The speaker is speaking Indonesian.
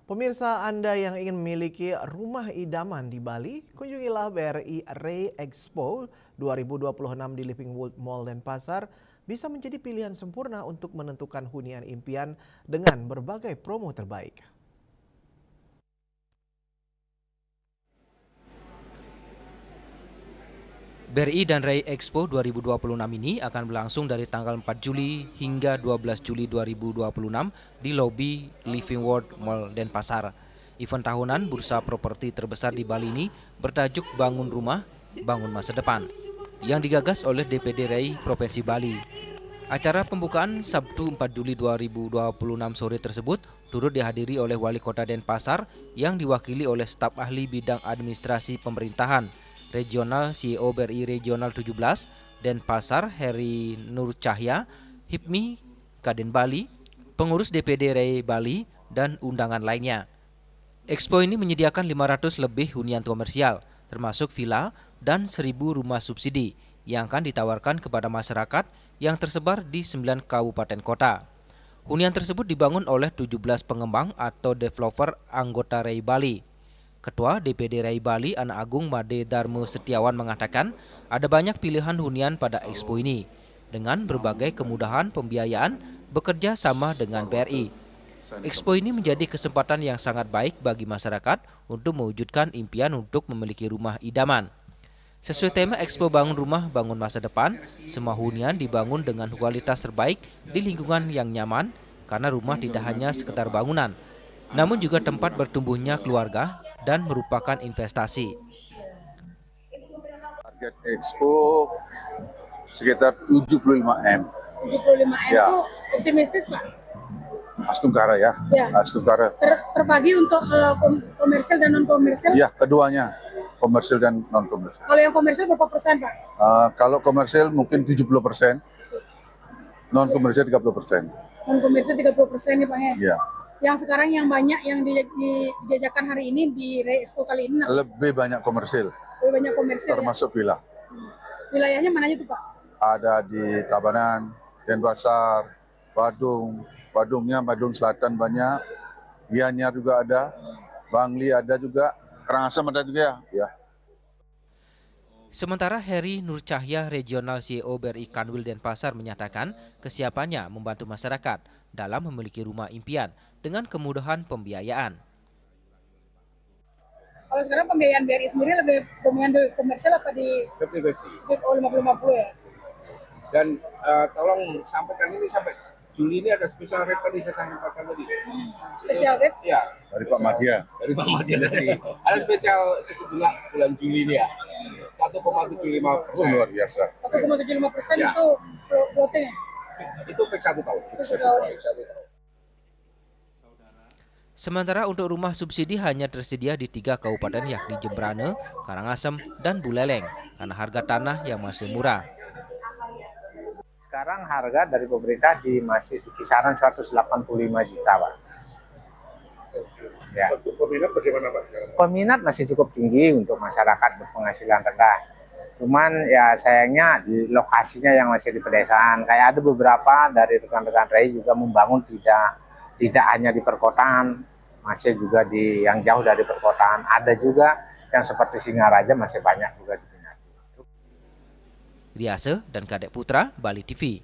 Pemirsa Anda yang ingin memiliki rumah idaman di Bali, kunjungilah BRI Ray Expo 2026 di Living World Mall Denpasar bisa menjadi pilihan sempurna untuk menentukan hunian impian dengan berbagai promo terbaik. BRI dan Ray Expo 2026 ini akan berlangsung dari tanggal 4 Juli hingga 12 Juli 2026 di lobi Living World Mall Denpasar. Event tahunan bursa properti terbesar di Bali ini bertajuk Bangun Rumah, Bangun Masa Depan, yang digagas oleh DPD Ray Provinsi Bali. Acara pembukaan Sabtu 4 Juli 2026 sore tersebut turut dihadiri oleh Wali Kota Denpasar yang diwakili oleh staf ahli bidang administrasi pemerintahan, Regional CEO BRI Regional 17, Denpasar Heri Nur Cahya, HIPMI Kaden Bali, pengurus DPD Ray Bali, dan undangan lainnya. Expo ini menyediakan 500 lebih hunian komersial, termasuk villa dan 1.000 rumah subsidi yang akan ditawarkan kepada masyarakat yang tersebar di 9 kabupaten kota. Hunian tersebut dibangun oleh 17 pengembang atau developer anggota Ray Bali. Ketua DPD Ray Bali Anak Agung Made Darmo Setiawan mengatakan ada banyak pilihan hunian pada Expo ini dengan berbagai kemudahan pembiayaan bekerja sama dengan BRI. Expo ini menjadi kesempatan yang sangat baik bagi masyarakat untuk mewujudkan impian untuk memiliki rumah idaman. Sesuai tema Expo Bangun Rumah Bangun Masa Depan, semua hunian dibangun dengan kualitas terbaik di lingkungan yang nyaman karena rumah tidak hanya sekedar bangunan, namun juga tempat bertumbuhnya keluarga dan merupakan investasi. Target Expo sekitar 75M. 75M Ya. itu optimistis, Pak? Astungkara ya. Astungkara. Terbagi untuk komersial dan non komersial? Iya, keduanya. Komersial dan non komersial. Kalau yang komersial berapa persen, Pak? Kalau komersial mungkin 70%, non komersial 30%. Non komersial 30% nih, Pak ya? Iya. Yang sekarang yang banyak yang dijajakan hari ini di Ray Expo kali ini? Lebih banyak komersial. Lebih banyak komersial. Termasuk villa. Wilayahnya mana aja tuh, Pak? Ada di Tabanan, Denpasar, Badung. Badung Selatan banyak. Gianyar juga ada. Bangli ada juga. Karangasem ada juga ya. Sementara Heri Nur Cahya, Regional CEO BRI Kanwil Denpasar menyatakan kesiapannya membantu masyarakat dalam memiliki rumah impian dengan kemudahan pembiayaan. Kalau sekarang pembiayaan BRI sendiri lebih dominan di komersial apa di 50-50. 50-50 ya? Dan tolong sampaikan ini sampai Juli ini ada special rate tadi saya sampaikan tadi. Special rate? Ya. Dari Pak Madya. Dari Pak Madya tadi. Ada spesial suku bunga bulan Juli ini ya. 1,75%. Oh, luar biasa. 1,75% Ya. itu floating ya? Itu fix 1 tahun. Fix 1 tahun. Fix 1 tahun. Sementara untuk rumah subsidi hanya tersedia di 3 kabupaten yakni Jembrane, Karangasem, dan Buleleng karena harga tanah yang masih murah. Sekarang harga dari pemerintah masih di kisaran 185 juta, Pak. Ya. Peminat bagaimana, Pak? Peminat masih cukup tinggi untuk masyarakat berpenghasilan rendah. Cuman ya sayangnya di lokasinya yang masih di pedesaan. Kayak ada beberapa dari rekan-rekan Ray juga membangun tidak hanya di perkotaan, masih juga di yang jauh dari perkotaan. Ada juga yang seperti Singaraja masih banyak juga diminati. Riase dan Kadek Putra, Bali TV.